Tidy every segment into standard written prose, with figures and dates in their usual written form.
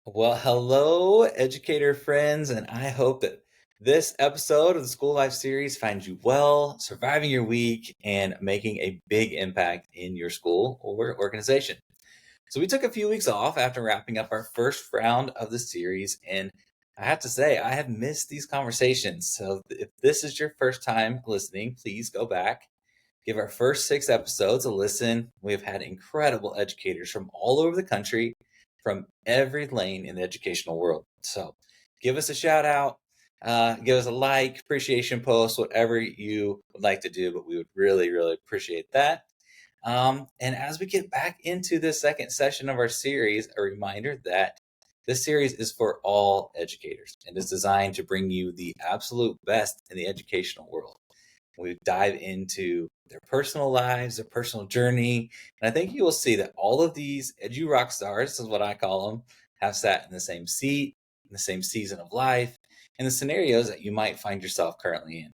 Well, hello, educator friends, and I hope that this episode of the School Life series finds you well, surviving your week, and making a big impact in your school or organization. So, we took a few weeks off after wrapping up our first round of the series, and I have to say, I have missed these conversations. So, if this is your first time listening, please go back. Give our first 6 episodes a listen. We've had incredible educators from all over the country, from every lane in the educational world. So give us a shout out, give us a like, appreciation post, whatever you would like to do, but we would really, really appreciate that. And as we get back into the second session of our series, a reminder that this series is for all educators and is designed to bring you the absolute best in the educational world. We dive into their personal lives, their personal journey. And I think you will see that all of these edu rock stars, is what I call them, have sat in the same seat, in the same season of life, in the scenarios that you might find yourself currently in.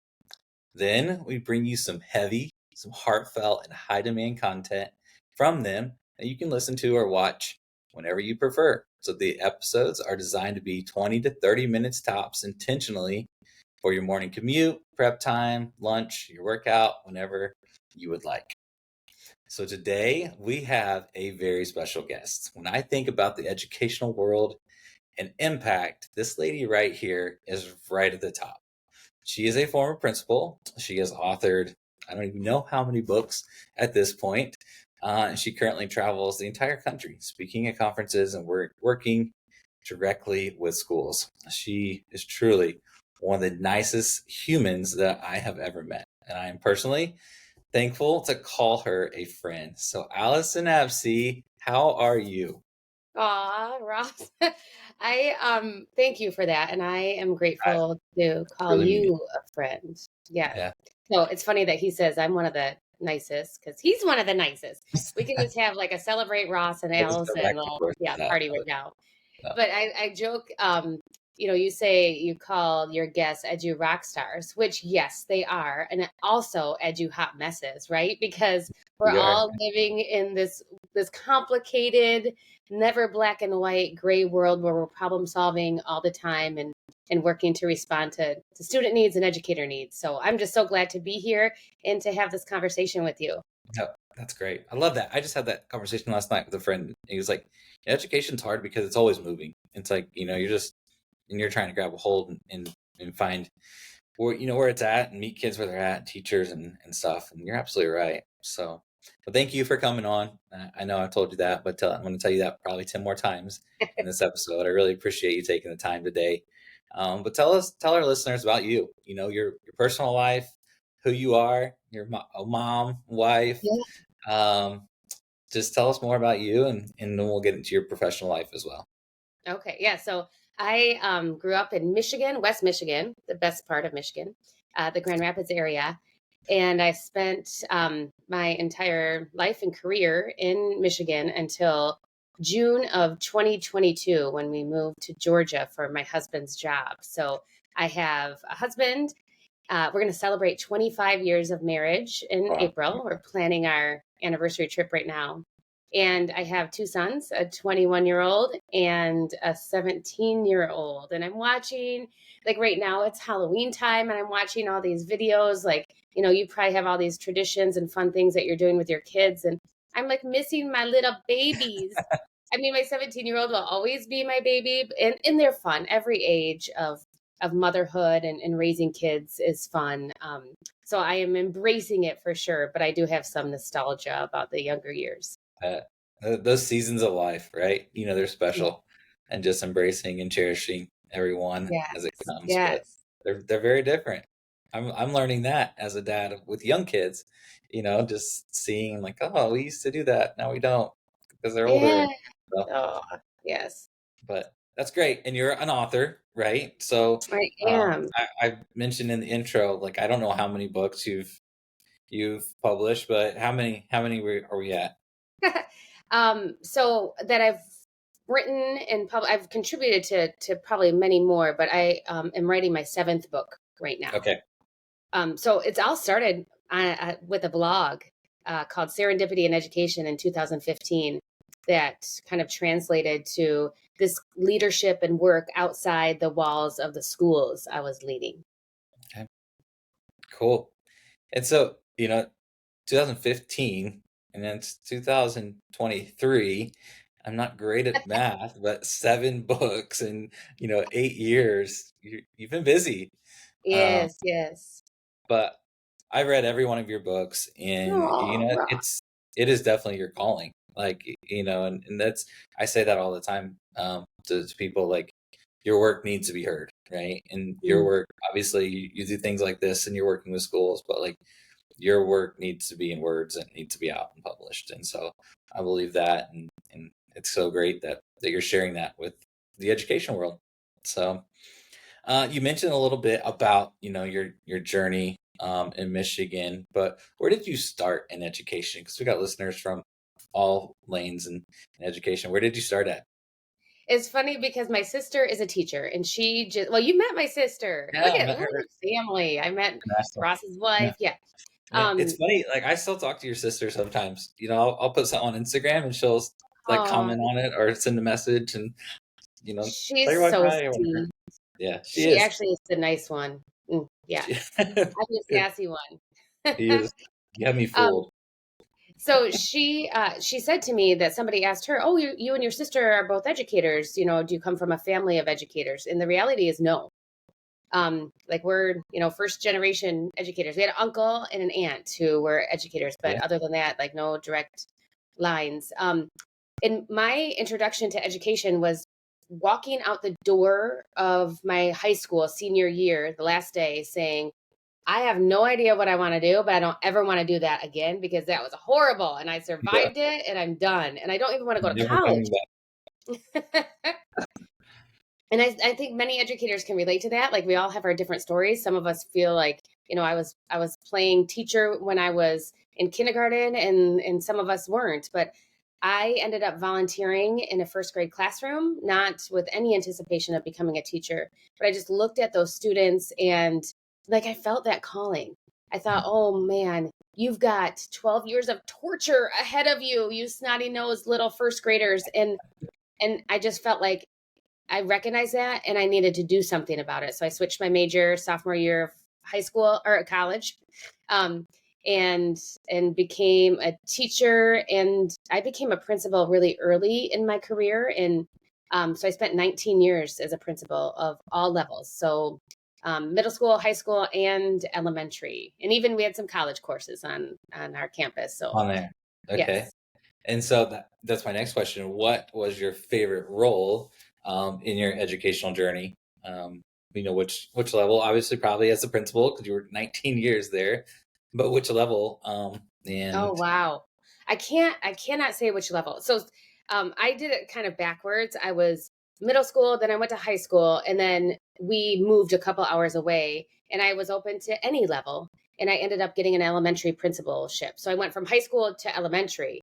Then we bring you some heavy, some heartfelt, and high demand content from them that you can listen to or watch whenever you prefer. So the episodes are designed to be 20 to 30 minutes tops intentionally for your morning commute, prep time, lunch, your workout, whenever you would like. So today we have a very special guest. When I think about the educational world and impact, this lady right here is right at the top. She is a former principal. She has authored, I don't even know how many books at this point. She currently travels the entire country, speaking at conferences and working directly with schools. She is truly one of the nicest humans that I have ever met. And I am personally thankful to call her a friend. So, Allyson Apsey, how are you? Aw, Ross. I thank you for that, and I am I grateful to call really mean it. you a friend. Yeah. Yeah. So it's funny that he says I'm one of the nicest because he's one of the nicest. We can just have like a celebrate Ross and Let's go Allison back and little forth yeah with that. party right now. No. But I joke, you say you call your guests edu rock stars, which yes, they are, and also edu hot messes, right? Because we're We are. all living in this complicated, never black and white, gray world where we're problem solving all the time and working to respond to student needs and educator needs. So I'm just so glad to be here and to have this conversation with you. No, that's great. I love that. I just had that conversation last night with a friend. He was like, education's hard because it's always moving. It's like, you're just, and you're trying to grab a hold and find where it's at and meet kids where they're at, teachers and stuff. And you're absolutely right. So, but thank you for coming on. I know I've told you that, but I'm going to tell you that probably 10 more times in this episode. I really appreciate you taking the time today. But tell our listeners about you, your personal life, who you are, your a mom, wife. Um, just tell us more about you and then we'll get into your professional life as well. Okay, yeah. So I grew up in Michigan, West Michigan, the best part of Michigan, the Grand Rapids area. And I spent my entire life and career in Michigan until June of 2022 when we moved to Georgia for my husband's job. So I have a husband. We're going to celebrate 25 years of marriage in Wow. April. We're planning our anniversary trip right now. And I have two sons, a 21-year-old and a 17-year-old. And I'm watching, like right now, it's Halloween time, and I'm watching all these videos. Like, you probably have all these traditions and fun things that you're doing with your kids. And I'm like missing my little babies. I mean, my 17-year-old will always be my baby, and they're fun. Every age of motherhood and raising kids is fun. So I am embracing it for sure, but I do have some nostalgia about the younger years. Uh, those seasons of life, right? They're Yeah. special, and just embracing and cherishing everyone as it Yes. comes. But Yes. they're very different. I'm learning that as a dad with young kids. Just seeing like, oh, we used to do that, now we don't because they're older. Yeah. And stuff. Oh, yes. But that's great, and you're an author, right? So I am. I mentioned in the intro, like I don't know how many books you've published, but how many are we at? So that I've written and I've contributed to probably many more, but I am writing my seventh book right now. Okay. So it's all started with a blog called Serendipity in Education in 2015 that kind of translated to this leadership and work outside the walls of the schools I was leading. Okay. Cool. And so, 2015 and then it's 2023. I'm not great at math, but 7 books in, 8 years. You've been busy. Um, Yes, yes. but I've read every one of your books and, Oh, it is definitely your calling. Like, and that's, I say that all the time, to people, like, your work needs to be heard, right? And your work, obviously, you do things like this and you're working with schools, but like, your work needs to be in words and needs to be out and published. And so I believe that, and it's so great that you're sharing that with the education world. So you mentioned a little bit about your journey in Michigan, but where did you start in education? Because we got listeners from all lanes in education. Where did you start at? it's funny because my sister is a teacher and she just, well, you met my sister. Yeah, I met Look her. at family. I met National. Ross's Yeah. wife. Yeah. And it's Um, funny, like I still talk to your sister sometimes. I'll put something on Instagram and she'll like oh, comment on it or send a message and say she's like so hi or whatever. sweet. Yeah, she She is. actually is the nice one. Yeah. She, I'm the sassy he one. is. You have me um, fooled. so she said to me that somebody asked her, "Oh, you and your sister are both educators. Do you come from a family of educators?" And the reality is no. Like we're first generation educators. We had an uncle and an aunt who were educators, but Okay. other than that, like no direct lines. And my introduction to education was walking out the door of my high school senior year, the last day, saying, I have no idea what I want to do, but I don't ever want to do that again because that was horrible and I Yeah. survived it and I'm done. And I don't even want to go to Never college. coming back. And I think many educators can relate to that. Like we all have our different stories. Some of us feel like, I was playing teacher when I was in kindergarten and some of us weren't. But I ended up volunteering in a first grade classroom, not with any anticipation of becoming a teacher, but I just looked at those students and like I felt that calling. I thought, oh man, you've got 12 years of torture ahead of you, you snotty nosed little first graders. And I just felt like I recognized that and I needed to do something about it. So I switched my major sophomore year of high school or college. Um, and became a teacher, and I became a principal really early in my career. And so I spent 19 years as a principal of all levels. So middle school, high school, and elementary. And even we had some college courses on our campus. So On there. Okay. yes. And so that's my next question. What was your favorite role in your educational journey? Which level? Obviously, probably as a principal because you were 19 years there. But which level? Oh And wow. I cannot say which level. So I did it kind of backwards. I was middle school, then I went to high school, and then we moved a couple hours away and I was open to any level. And I ended up getting an elementary principalship. So I went from high school to elementary.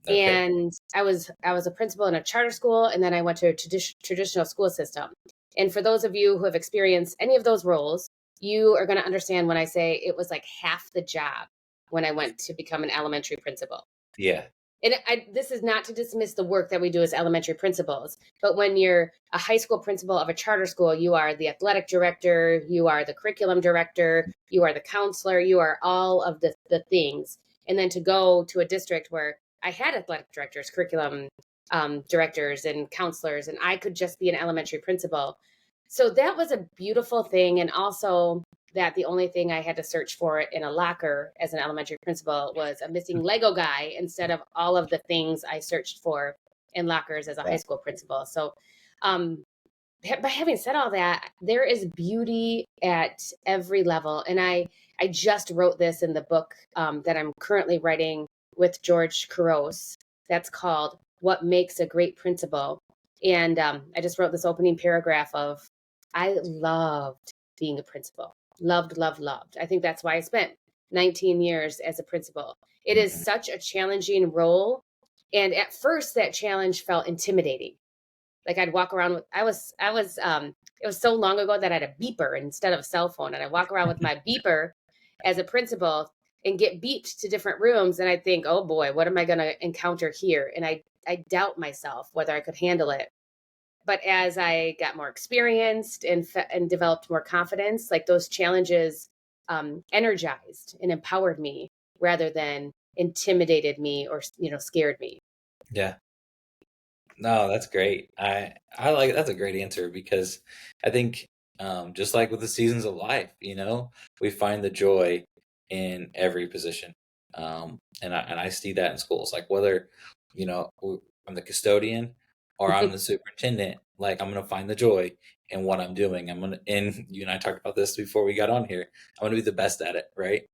okay, And I was a principal in a charter school, and then I went to a traditional school system. And for those of you who have experienced any of those roles, you are going to understand when I say it was like half the job when I went to become an elementary principal. yeah, And this is not to dismiss the work that we do as elementary principals, but when you're a high school principal of a charter school, you are the athletic director, you are the curriculum director, you are the counselor, you are all of the things. And then to go to a district where I had athletic directors, curriculum directors, and counselors, and I could just be an elementary principal. So that was a beautiful thing. And also, that the only thing I had to search for in a locker as an elementary principal was a missing Lego guy instead of all of the things I searched for in lockers as a high yeah, school principal. So, um, by having said all that, there is beauty at every level. And I just wrote this in the book that I'm currently writing with George Couros. That's called What Makes a Great Principal. And I just wrote this opening paragraph of, I loved being a principal. Loved, loved, loved. I think that's why I spent 19 years as a principal. It is mhm, such a challenging role. And at first, that challenge felt intimidating. Like I'd walk around with, it was so long ago that I had a beeper instead of a cell phone. And I walk around with my beeper as a principal and get beeped to different rooms. And I think, oh boy, what am I going to encounter here? And I doubt myself whether I could handle it. But as I got more experienced and developed more confidence, like those challenges energized and empowered me rather than intimidated me or scared me. Yeah. No, that's great. I like that's a great answer because I think just like with the seasons of life, we find the joy in every position. And I see that in schools, like whether I'm the custodian or I'm the superintendent, like I'm gonna find the joy in what I'm doing. And you and I talked about this before we got on here. I'm gonna be the best at it, right?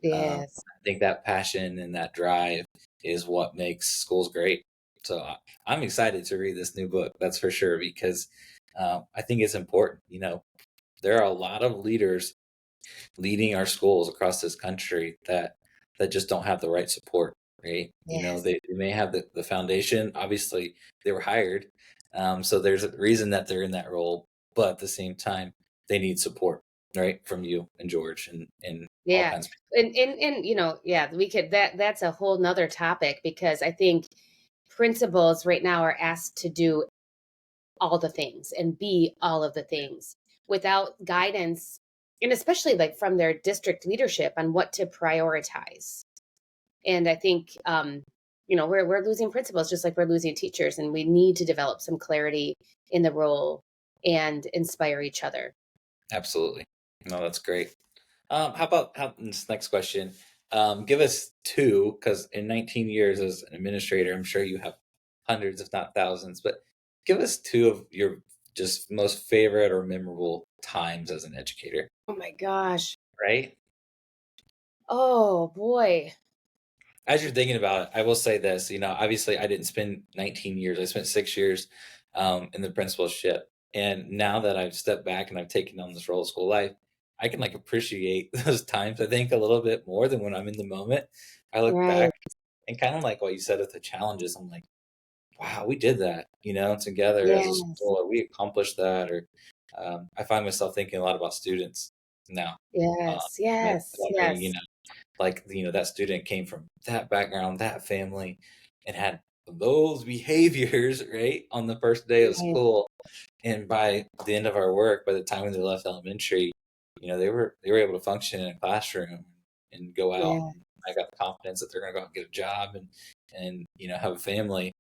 Yes. I think that passion and that drive is what makes schools great. So I'm excited to read this new book, that's for sure, because I think it's important. There are a lot of leaders leading our schools across this country that just don't have the right support, right? Yes. They may have the foundation. Obviously, they were hired, so there's a reason that they're in that role. But at the same time, they need support, right, from you and George and all Yeah. kinds of And yeah, we could that's a whole nother topic because I think principals right now are asked to do all the things and be all of the things without guidance, and especially like from their district leadership on what to prioritize. And I think we're losing principals just like we're losing teachers, and we need to develop some clarity in the role and inspire each other. Absolutely. No, that's great. How this next question? Give us two, because in 19 years as an administrator, I'm sure you have hundreds, if not thousands, but give us two of your just most favorite or memorable times as an educator, Oh my gosh. right? Oh boy. As you're thinking about it, I will say this, obviously I didn't spend 19 years. I spent 6 years in the principalship. And now that I've stepped back and I've taken on this role of school life, I can like appreciate those times, I think, a little bit more than when I'm in the moment. I look Right. back and kind of like what you said with the challenges, I'm like, wow, we did that, together as a Yes. school, or we accomplished that. Or I find myself thinking a lot about students now. Uh, Yes. and Yes. wondering, Yes. like that student came from that background, that family, and had those behaviors right on the first day of Right. school. And by the end of our work, by the time when they left elementary, they were able to function in a classroom and go out. Yeah. And I got the confidence that they're going to go out and get a job and have a family.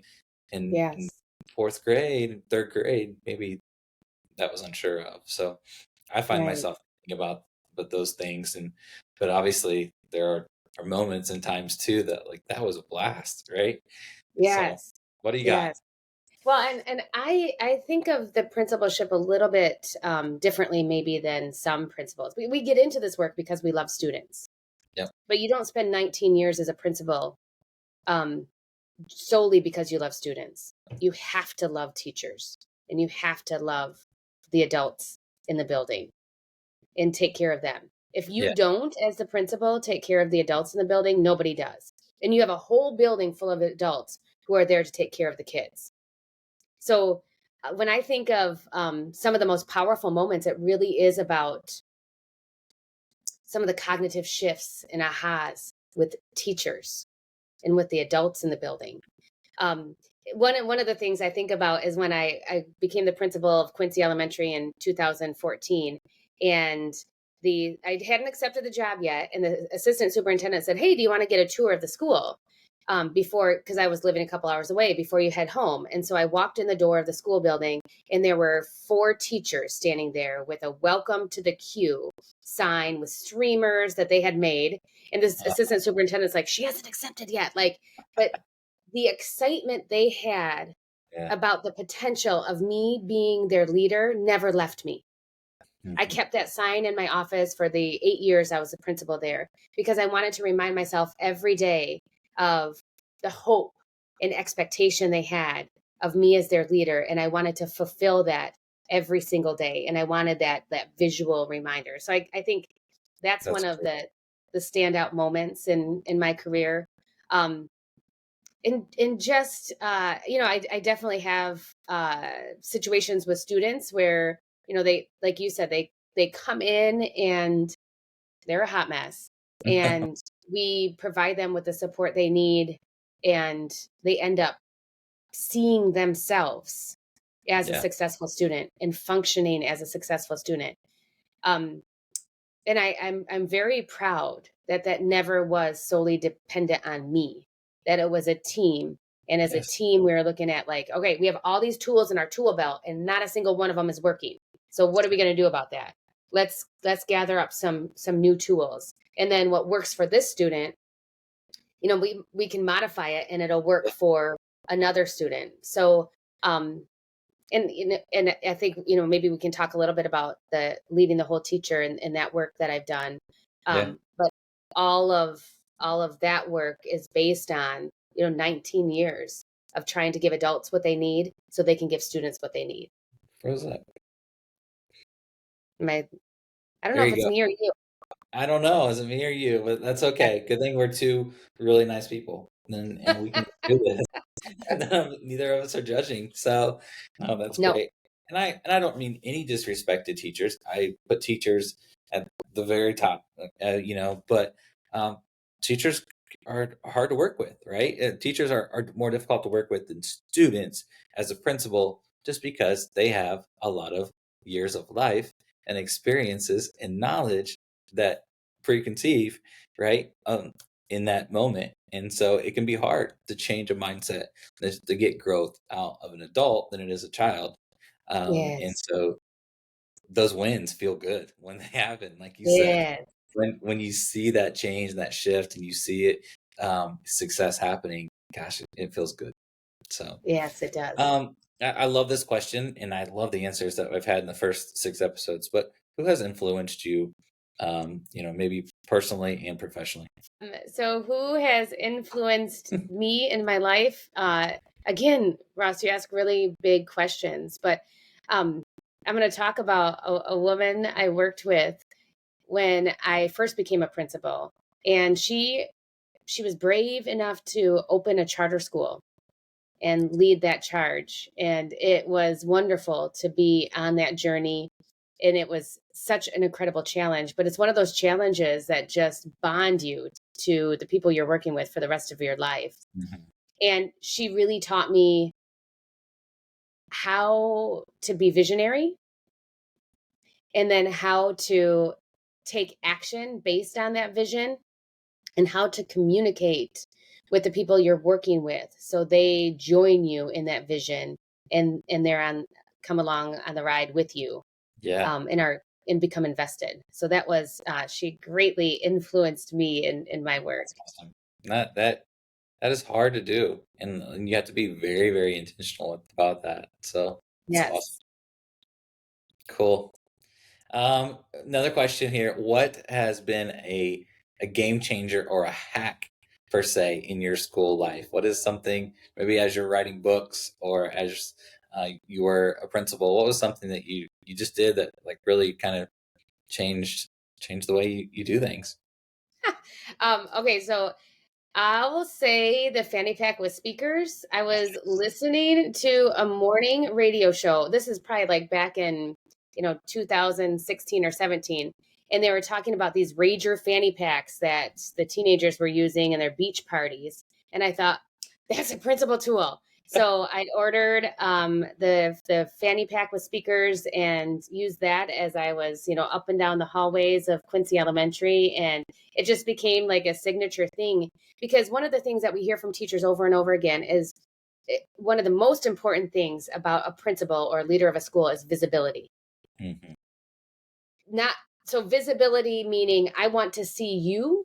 And in Yes. fourth grade, third grade, maybe that was unsure of. So I find Right. myself thinking about but those things. But obviously there are moments and times too that like that was a blast, right? So Yes. what do you got? Yes. Well, and I think of the principalship a little bit differently, maybe than some principals. We get into this work because we love students, Yep. but you don't spend 19 years as a principal um, solely because you love students. You have to love teachers, and you have to love the adults in the building and take care of them. If you Yeah. don't, as the principal, take care of the adults in the building, nobody does. And you have a whole building full of adults who are there to take care of the kids. So when I think of some of the most powerful moments, it really is about some of the cognitive shifts and ahas with teachers and with the adults in the building. Um, one of the things I think about is when I became the principal of Quincy Elementary in 2014, and I hadn't accepted the job yet, and the assistant superintendent said, "Hey, do you want to get a tour of the school?" Before, because I was living a couple hours away, before you head home. And so I walked in the door of the school building, and there were 4 teachers standing there with a "Welcome to the queue" sign with streamers that they had made. And this Uh, assistant superintendent's like, "She hasn't accepted yet." Like, but the excitement they had yeah. about the potential of me being their leader never left me. I Mhm. kept that sign in my office for the 8 years I was the principal there because I wanted to remind myself every day of the hope and expectation they had of me as their leader. And I wanted to fulfill that every single day. And I wanted that visual reminder. So I think that's That's one of great. the standout moments in my career. Um, and just I definitely have situations with students where they, like you said, they come in and they're a hot mess, and we provide them with the support they need, and they end up seeing themselves as a Yeah. successful student and functioning as a successful student. Um, and I'm very proud that that never was solely dependent on me, that it was a team. And as a Yes. team, we were looking at like, okay, we have all these tools in our tool belt and not a single one of them is working. So what are we going to do about that? Let's gather up some new tools. And then what works for this student, we can modify it and it'll work for another student. So and I think maybe we can talk a little bit about the leading the whole teacher and that work that I've done. Yeah. But all of that work is based on 19 years of trying to give adults what they need so they can give students what they need. Froze up. Am I don't know There if you it's go. me or you. I don't know. Is it me or you? But that's okay. Good thing we're two really nice people, and we can do this. Neither of us are judging, so no, that's No. great. And I don't mean any disrespect to teachers. I put teachers at the very top, but um, teachers are hard to work with, right? Teachers are more difficult to work with than students as a principal, just because they have a lot of years of life and experiences and knowledge that preconceive, right? In that moment. And so it can be hard to change a mindset, to get growth out of an adult than it is a child. And Yes. so those wins feel good when they happen, like you said. Yes. When you see that change and that shift and you see it, success happening, gosh, it feels good. So Yes, it does. I love this question and I love the answers that I've had in the first 6 episodes. But who has influenced you, maybe personally and professionally? So, who has influenced me in my life? Again, Ross, you ask really big questions, but um, I'm going to talk about a woman I worked with when I first became a principal, and she was brave enough to open a charter school and lead that charge, and it was wonderful to be on that journey, and it was such an incredible challenge, but it's one of those challenges that just bond you to the people you're working with for the rest of your life. Mhm. And she really taught me how to be visionary and then how to take action based on that vision and how to communicate with the people you're working with so they join you in that vision and they're on come along on the ride with you, Yeah, and become invested. So that was she greatly influenced me in my work. that's awesome. That is hard to do, and you have to be very, very intentional about that. So it's awesome. Yes. Cool. Another question here. What has been a game changer or a hack per se in your school life? What is something, maybe as you're writing books or as you were a principal, what was something that you just did that like really kind of changed the way you do things? Okay, so I will say the fanny pack with speakers. I was listening to a morning radio show. This is probably like back in, 2016 or 17. And they were talking about these Rager fanny packs that the teenagers were using in their beach parties. And I thought, that's a principal tool. So I ordered the fanny pack with speakers and used that as I was, up and down the hallways of Quincy Elementary. And it just became like a signature thing, because one of the things that we hear from teachers over and over again is one of the most important things about a principal or a leader of a school is visibility. Hmm. Not so visibility meaning I want to see you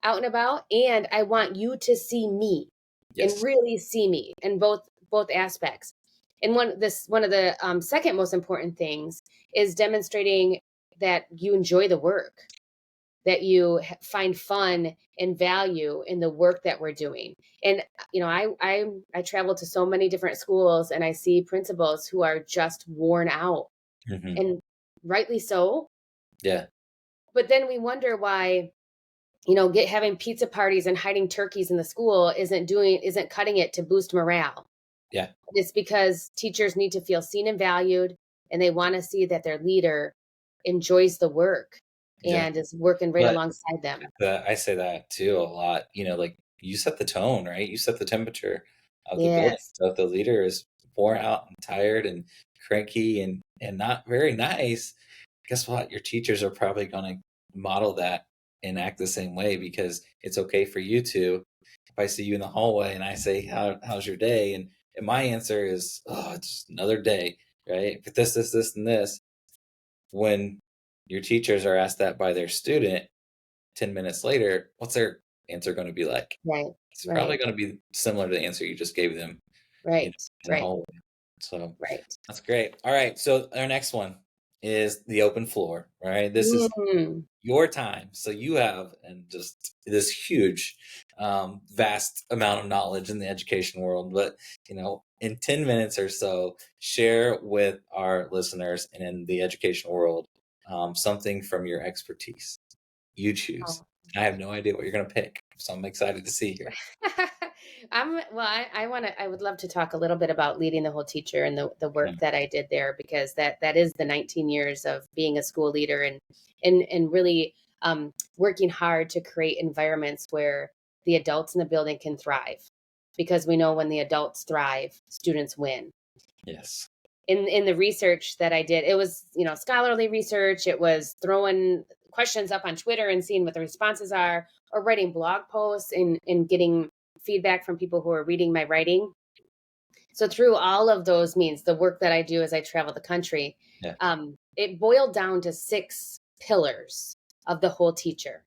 out and about and I want you to see me and Yes. really see me in both aspects. And one of the second most important things is demonstrating that you enjoy the work, that you find fun and value in the work that we're doing. And I travel to so many different schools and I see principals who are just worn out, Hmm. and rightly so. Yeah. But then we wonder why get having pizza parties and hiding turkeys in the school isn't cutting it to boost morale. Yeah. It's because teachers need to feel seen and valued, and they want to see that their leader enjoys the work and Exactly. is working right But alongside them. I say that too a lot. Like you set the tone, right? You set the temperature. of the building. Yes. So if the leader is worn out and tired and cranky and not very nice, guess what? Your teachers are probably going to model that and act the same way because it's okay for you to. If I see you in the hallway and I say, how's your day? And my answer is, oh, it's just another day, right? But this, and this. When your teachers are asked that by their student 10 minutes later, what's their answer going to be like? Right. It's probably Right. going to be similar to the answer you just gave them, you know, Right. in the Right. hallway. So Right. that's great. All right. So our next one is the open floor, right? This is Mm. your time. So you have and just this huge, vast amount of knowledge in the education world. But in 10 minutes or so, share with our listeners and in the education world something from your expertise. You choose. Oh. I have no idea what you're going to pick, so I'm excited to see here. I would love to talk a little bit about leading the whole teacher and the Yeah. work that I did there, because that is the 19 years of being a school leader, and really working hard to create environments where the adults in the building can thrive, because we know when the adults thrive, students win. Yes. In the research that I did, it was, scholarly research. It was throwing questions up on Twitter and seeing what the responses are, or writing blog posts and getting feedback from people who are reading my writing. So through all of those means, the work that I do as I travel the country, Yeah. it boiled down to 6 pillars of the whole teacher.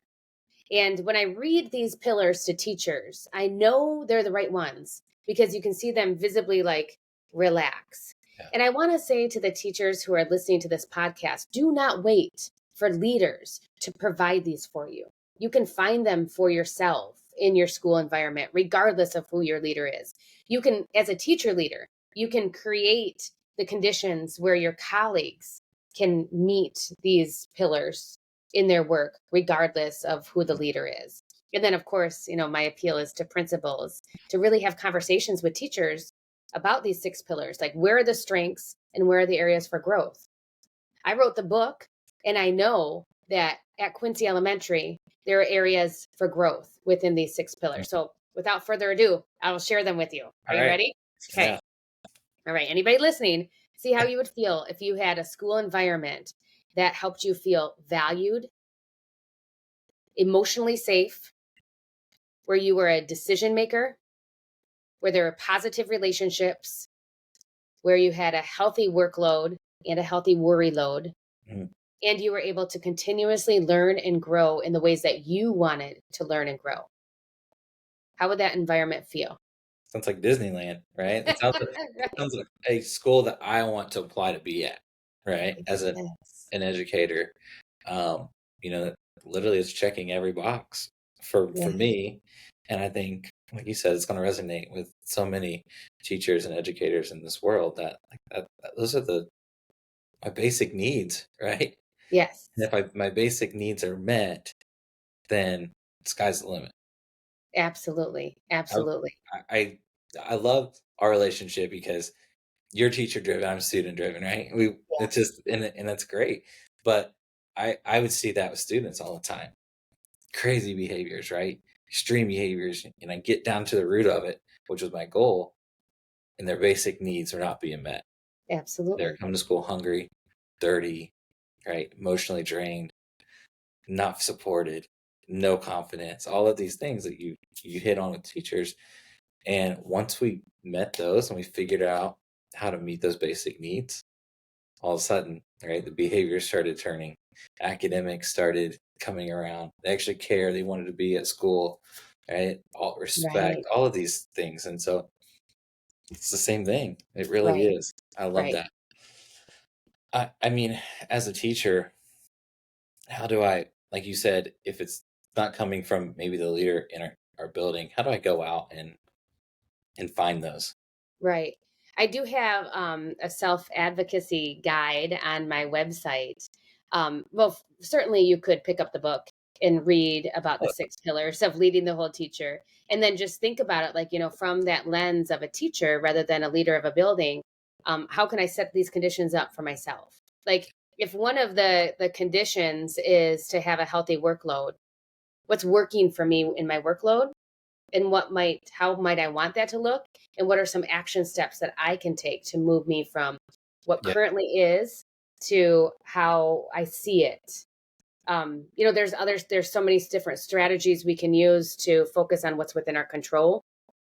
And when I read these pillars to teachers, I know they're the right ones because you can see them visibly like relax. Yeah. And I want to say to the teachers who are listening to this podcast, do not wait for leaders to provide these for you. You can find them for yourself in your school environment, regardless of who your leader is. You can, as a teacher leader, you can create the conditions where your colleagues can meet these pillars in their work, regardless of who the leader is. And then, of course, my appeal is to principals to really have conversations with teachers about these 6 pillars, like where are the strengths and where are the areas for growth. I wrote the book, and I know that at Quincy Elementary, there are areas for growth within these 6 pillars. So without further ado, I will share them with you. Are All you right. ready? Okay. Yeah. All right. Anybody listening, see how you would feel if you had a school environment that helped you feel valued, emotionally safe, where you were a decision maker, where there were positive relationships, where you had a healthy workload and a healthy worry load, Mhm. and you were able to continuously learn and grow in the ways that you wanted to learn and grow. How would that environment feel? Sounds like Disneyland, right? It sounds like a school that I want to apply to be at, right? As Yes. an educator, um, that literally is checking every box for Yeah. me, and I think, like you said, it's going to resonate with so many teachers and educators in this world that like those are my basic needs, right? And Yes. if my basic needs are met, then sky's the limit. Absolutely. I Absolutely. I I love our relationship because you're teacher driven, I'm student driven, right? It's Yes. just and that's great. But I would see that with students all the time. Crazy behaviors, right? Extreme behaviors, and I get down to the root of it, which was my goal, and their basic needs are not being met. They're Absolutely. coming to school hungry, dirty, right? Emotionally drained, not supported, no confidence, all of these things that you hit on with teachers. And once we met those and we figured out how to meet those basic needs, all of a sudden, right, the behaviors started turning. Academics started coming around. They actually care. They wanted to be at school, right? All respect, Right. all of these things. And so it's the same thing. It really Right. is. I love Right. that. I mean, as a teacher, how do I, like you said, if it's not coming from maybe the leader in our building, how do I go out and find those? Right. I do have a self advocacy guide on my website. Well, certainly you could pick up the book and read about the Oh, 6 pillars of leading the whole teacher. And then just think about it like, from that lens of a teacher rather than a leader of a building. How can I set these conditions up for myself? Like, if one of the conditions is to have a healthy workload, what's working for me in my workload? and how might I want that to look? And what are some action steps that I can take to move me from what Yeah. currently is to how I see it? There's so many different strategies we can use to focus on what's within our control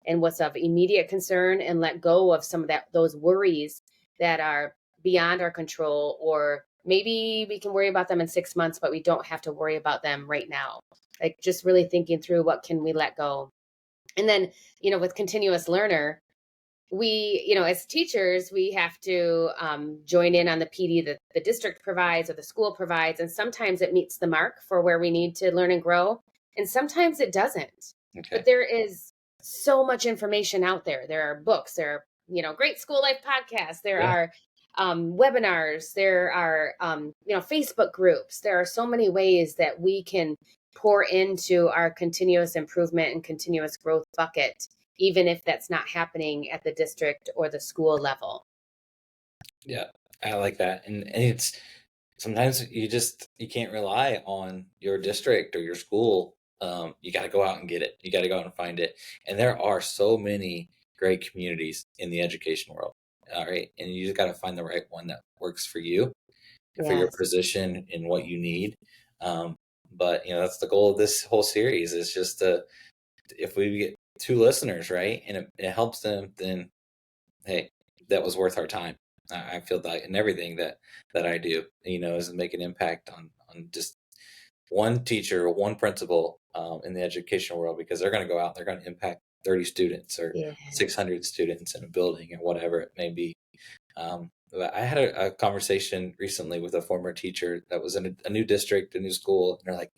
and what's of immediate concern, and let go of some of those worries that are beyond our control, or maybe we can worry about them in 6 months, but we don't have to worry about them right now. Like, just really thinking through what can we let go. And then, with continuous learner, we, as teachers, we have to join in on the PD that the district provides or the school provides. And sometimes it meets the mark for where we need to learn and grow. And sometimes it doesn't. Okay. But there is so much information out there. There are books, there are, great school life podcasts, there Yeah. are webinars, there are, Facebook groups. There are so many ways that we can pour into our continuous improvement and continuous growth bucket, even if that's not happening at the district or the school level. Yeah. I like that. And it's sometimes you can't rely on your district or your school. You got to go out and get it. You got to go out and find it. And there are so many great communities in the education world. All right. And you just got to find the right one that works for you and for your Yes. position and what you need. Um, but that's the goal of this whole series, is just if we get two listeners, right, and it helps them, then hey, that was worth our time. I feel that in everything that I do, is make an impact on just one teacher or one principal in the educational world, because they're going to go out, they're going to impact 30 students or Yes. 600 students in a building or whatever it may be. But I had a conversation recently with a former teacher that was in a new district, a new school, and they're like,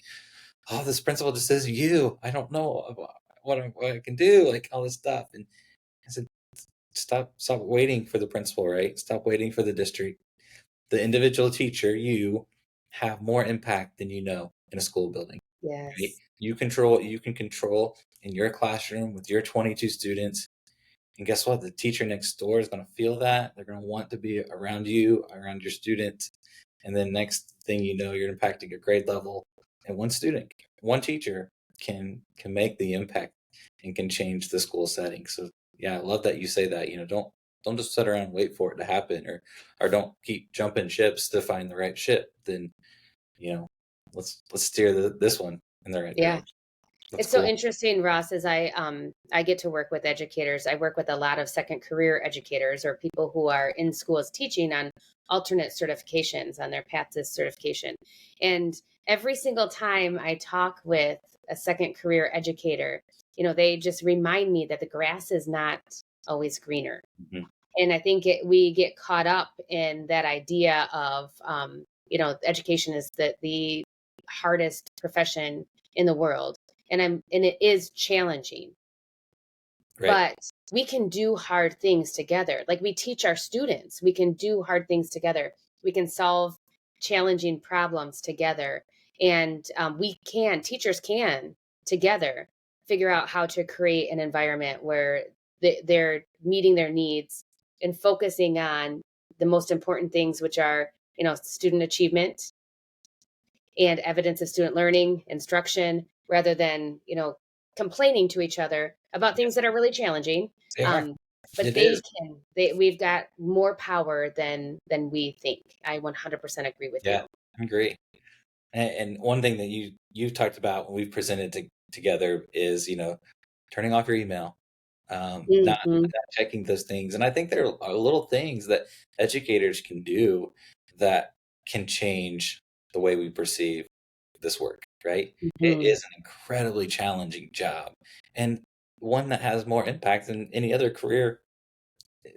"Oh, this principal just says you. I don't know what I can do, like all this stuff." And I said, stop waiting for the principal, right? Stop waiting for the district. The individual teacher, you have more impact than you know in a school building, right? Yes. You control what you can control in your classroom with your 22 students. And guess what? The teacher next door is going to feel that. They're going to want to be around you, around your students. And then next thing you know, you're impacting a grade level. And one student, one teacher can make the impact and can change the school setting. So yeah, I love that you say that. Don't just sit around and wait for it to happen, or don't keep jumping ships to find the right ship. Then, you know, let's steer this one in the right Yeah. direction. That's It's so cool. interesting, Ross, as I get to work with educators. I work with a lot of second career educators, or people who are in schools teaching on alternate certifications on their path to certification. And every single time I talk with a second career educator, they just remind me that the grass is not always greener. Mhm. And I think we get caught up in that idea of, education is the hardest profession in the world, and it is challenging, Right. but we can do hard things together. Like, we teach our students, we can do hard things together. We can solve challenging problems together, and teachers can together figure out how to create an environment where they're meeting their needs and focusing on the most important things, which are, student achievement and evidence of student learning, instruction, rather than, complaining to each other about things that are really challenging. They are. Um, but It is. we've got more power than we think. I 100% agree with Yeah, you. I agree. And one thing that you've talked about when we've presented together is, turning off your email, Hmm. not checking those things. And I think there are little things that educators can do that can change the way we perceive this work, right? It Hmm. is an incredibly challenging job, and one that has more impact than any other career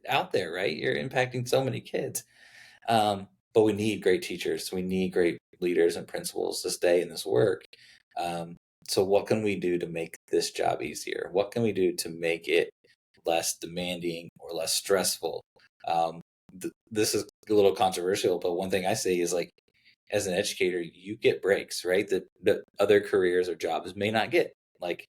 out there, right? You're impacting so many kids. But we need great teachers. We need great leaders and principals to stay in this work. Um, so, what can we do to make this job easier? What can we do to make it less demanding or less stressful? Um, this is a little controversial, but one thing I say is, like, as an educator, you get breaks, right? That other careers or jobs may not get. Like,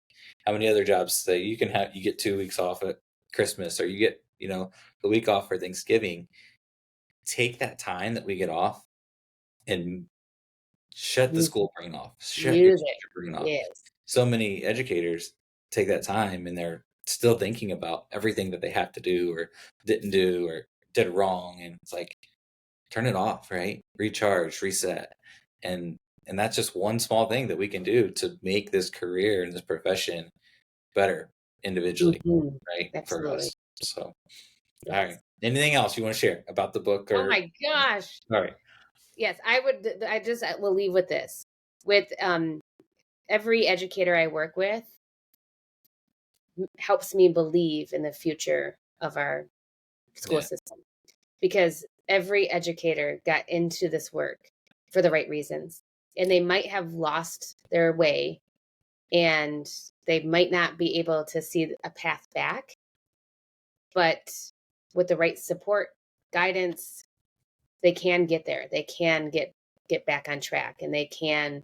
how many other jobs say you get 2 weeks off at Christmas, or you get, the week off for Thanksgiving. Take that time that we get off and shut the Use school brain off, shut your use it. teacher brain off. Yes. So many educators take that time and they're still thinking about everything that they have to do or didn't do or did wrong. And it's like, turn it off, right? Recharge, reset. And and that's just one small thing that we can do to make this career and this profession better individually, Mhm. right? For Absolutely. us. So, all right. Yes. Anything else you want to share about the book Oh or my gosh. all right. Yes, I will leave with this. With every educator I work with helps me believe in the future of our school Yeah. system, because every educator got into this work for the right reasons, and they might have lost their way, and they might not be able to see a path back, but with the right support, guidance, they can get there. They can get back on track, and they can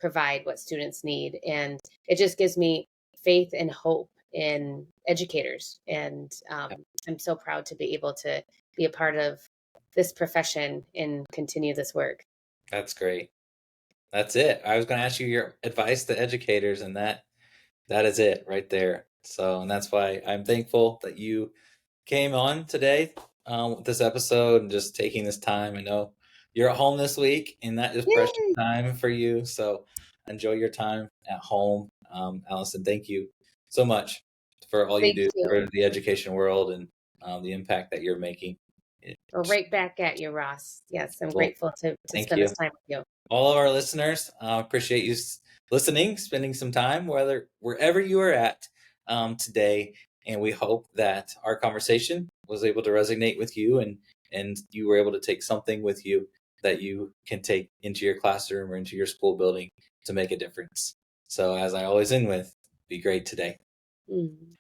provide what students need. And it just gives me faith and hope in educators. And I'm so proud to be able to be a part of this profession and continue this work. That's great. That's it. I was going to ask you your advice to educators, and that is it right there. So, and that's why I'm thankful that you came on today with this episode and just taking this time. I know you're at home this week, and that is precious Yay! time for you. So, enjoy your time at home. Allison, thank you so much for all you Thank do you. for the education world and the impact that you're making. Well, right back at you, Ross. Yes, I'm Well, grateful to thank spend you. this time with you. All of our listeners, appreciate you listening, spending some time, whether wherever you are at today. And we hope that our conversation was able to resonate with you, and you were able to take something with you that you can take into your classroom or into your school building to make a difference. So, as I always end with, be great today. Mm.